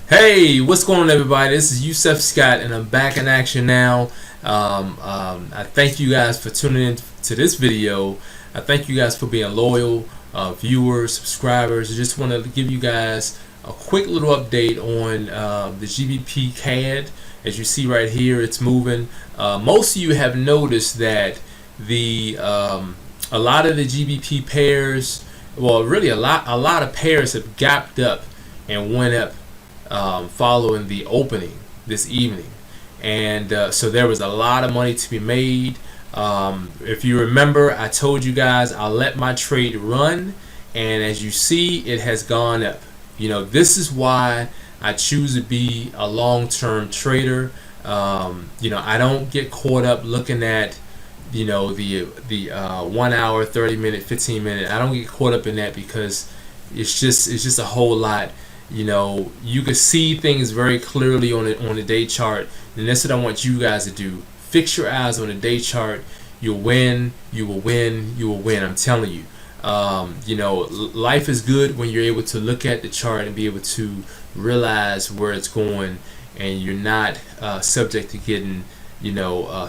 Hey, what's going on, everybody? This is Yusef Scott, and I'm back in action now. I thank you guys for tuning in to this video. I thank you guys for being loyal viewers, subscribers. I just want to give you guys a quick little update on the GBP CAD. As you see right here, it's moving. Most of you have noticed that a lot of the GBP pairs, well, really a lot of pairs have gapped up and went up following the opening this evening, and so there was a lot of money to be made. If you remember, I told you guys I'll let my trade run, and as you see, it has gone up. This is why I choose to be a long-term trader. I don't get caught up looking at the 1 hour, 30 minute, 15 minute. I don't get caught up in that because it's just a whole lot. You can see things very clearly on the day chart, and that's what I want you guys to do. Fix your eyes on the day chart. You'll win. You will win. You will win. I'm telling you. Life is good when you're able to look at the chart and be able to realize where it's going, and you're not subject to getting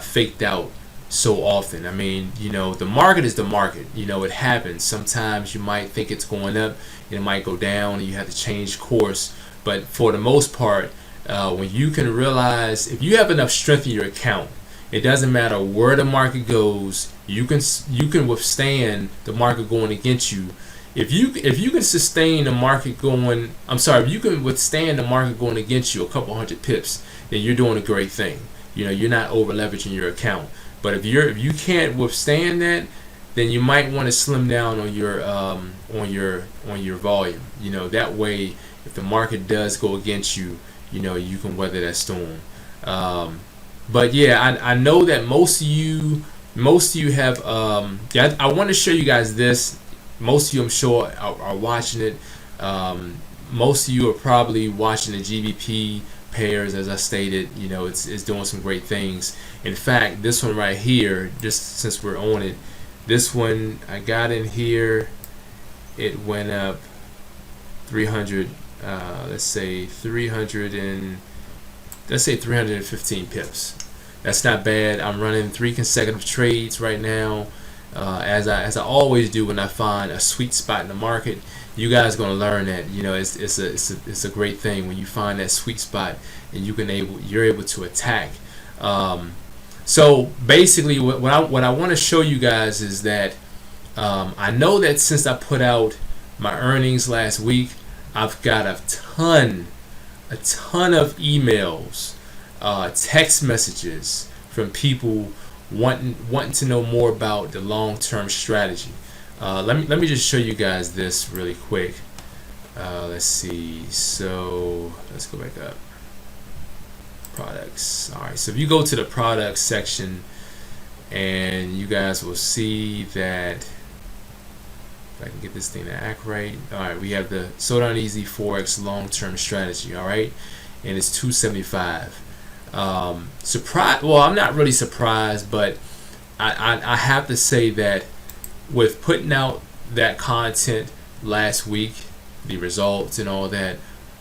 faked out so often. I mean, the market is the market. It happens. Sometimes you might think it's going up, and it might go down, and you have to change course. But for the most part, when you can realize, if you have enough strength in your account, it doesn't matter where the market goes. You can withstand the market going against you. If you can sustain the market going, if you can withstand the market going against you a couple hundred pips, then you're doing a great thing. You're not over leveraging your account. But if you can't withstand that, then you might want to slim down on your volume. That way, if the market does go against you, you can weather that storm. But yeah, I know that most of you have. I want to show you guys this. Most of you, I'm sure, are watching it. Most of you are probably watching the GBP pairs. As I stated, it's doing some great things. In fact, this one right here, just since we're on it, this one I got in here, it went up 300, let's say 315 pips. That's not bad. I'm running 3 consecutive trades right now, as I always do when I find a sweet spot in the market. You guys are going to learn that it's a great thing when you find that sweet spot and you're able to attack. So basically, what I want to show you guys is that I know that since I put out my earnings last week, I've got a ton of emails, text messages from people wanting to know more about the long-term strategy. Let me just show you guys this really quick. Let's see. So let's go back up. Products. All right. So if you go to the products section, and you guys will see that, if I can get this thing to act right. All right. We have the So Darn Easy Forex long-term strategy. All right, and it's 275. Surprise. Well, I'm not really surprised, but I have to say that with putting out that content last week, the results and all that,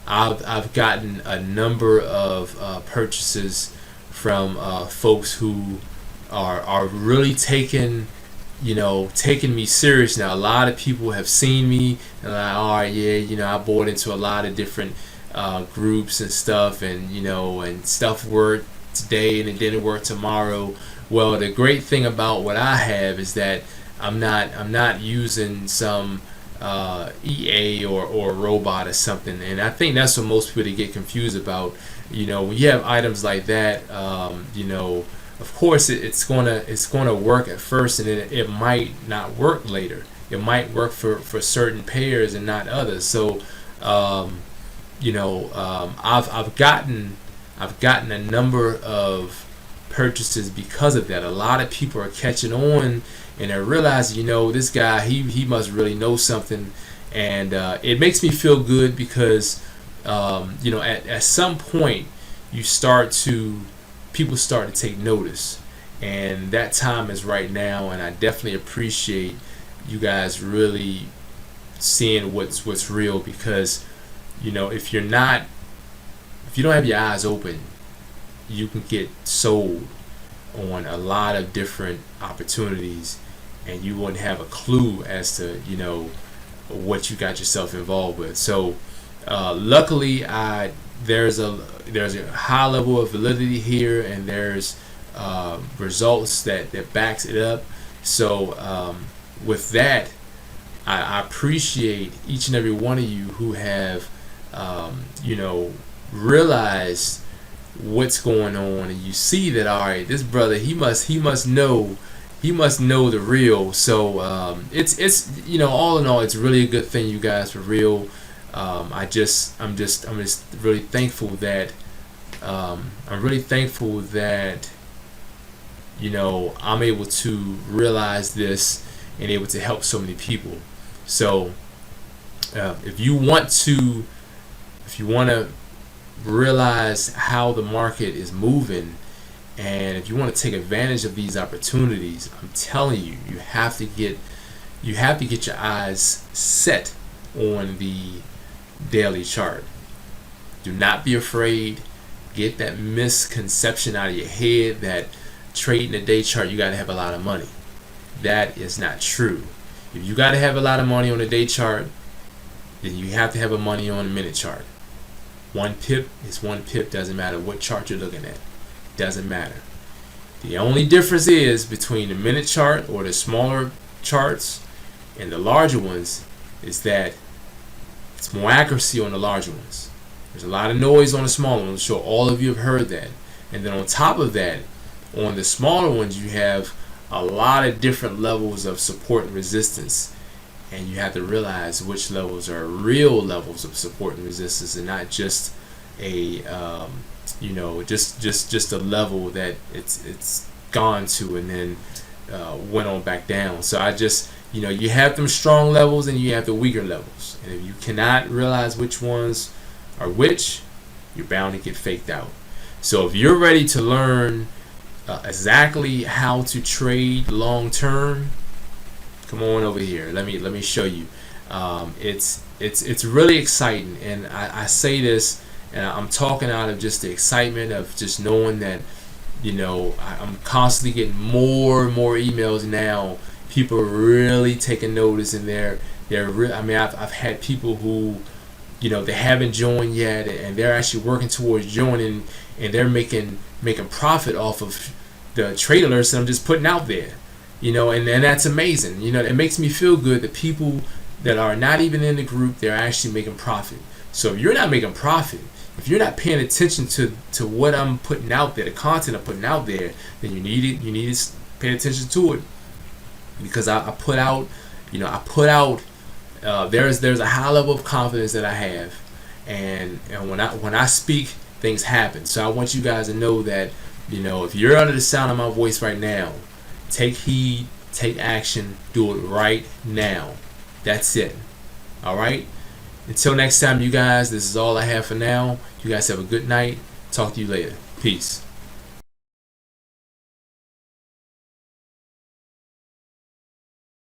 I've gotten a number of purchases from folks who are really taking me serious now. A lot of people have seen me and like, all right, yeah, I bought into a lot of different groups and stuff, and and stuff worked today and it didn't work tomorrow. Well, the great thing about what I have is that I'm not using some EA or robot or something, and I think that's what most people get confused about. When you have items like that, of course it's gonna work at first, and then it might not work later. It might work for certain pairs and not others. So I've gotten a number of purchases because of that. A lot of people are catching on, and they're realizing, this guy, he must really know something, and it makes me feel good because at some point people start to take notice, and that time is right now. And I definitely appreciate you guys really seeing what's real, because if you're not you don't have your eyes open, you can get sold on a lot of different opportunities, and you wouldn't have a clue as to what you got yourself involved with. So luckily, there's a high level of validity here, and there's results that backs it up. So with that, I appreciate each and every one of you who have realized what's going on, and you see that, all right, this brother, he must know the real. So it's all in all, it's really a good thing, you guys, for real. I'm just really thankful that I'm able to realize this and able to help so many people. So if you want to realize how the market is moving, and if you want to take advantage of these opportunities, I'm telling you, you have to get your eyes set on the daily chart. Do not be afraid. Get that misconception out of your head that trading the day chart, you got to have a lot of money. That is not true. If you got to have a lot of money on the day chart, then you have to have a money on the minute chart. 1 pip is 1 pip. Doesn't matter what chart you're looking at. Doesn't matter. The only difference is between the minute chart or the smaller charts and the larger ones is that it's more accuracy on the larger ones. There's a lot of noise on the smaller ones. I'm sure all of you have heard that. And then on top of that, on the smaller ones, you have a lot of different levels of support and resistance, and you have to realize which levels are real levels of support and resistance, and not just a just a level that it's gone to and then went on back down. So you have them strong levels and you have the weaker levels, and if you cannot realize which ones are which, you're bound to get faked out. So if you're ready to learn exactly how to trade long term, come on over here. Let me show you. It's really exciting, and I say this, and I'm talking out of just the excitement of just knowing that I'm constantly getting more and more emails now. People are really taking notice, and I've had people who they haven't joined yet, and they're actually working towards joining, and they're making profit off of the trade alerts that I'm just putting out there. And that's amazing. It makes me feel good that people that are not even in the group, they're actually making profit. So if you're not making profit, if you're not paying attention to what I'm putting out there, the content I'm putting out there, then you need to pay attention to it, because I put out there's a high level of confidence that I have, and when I speak, things happen. So I want you guys to know that if you're under the sound of my voice right now, take heed, take action, do it right now. That's it. All right? Until next time, you guys, this is all I have for now. You guys have a good night. Talk to you later. Peace.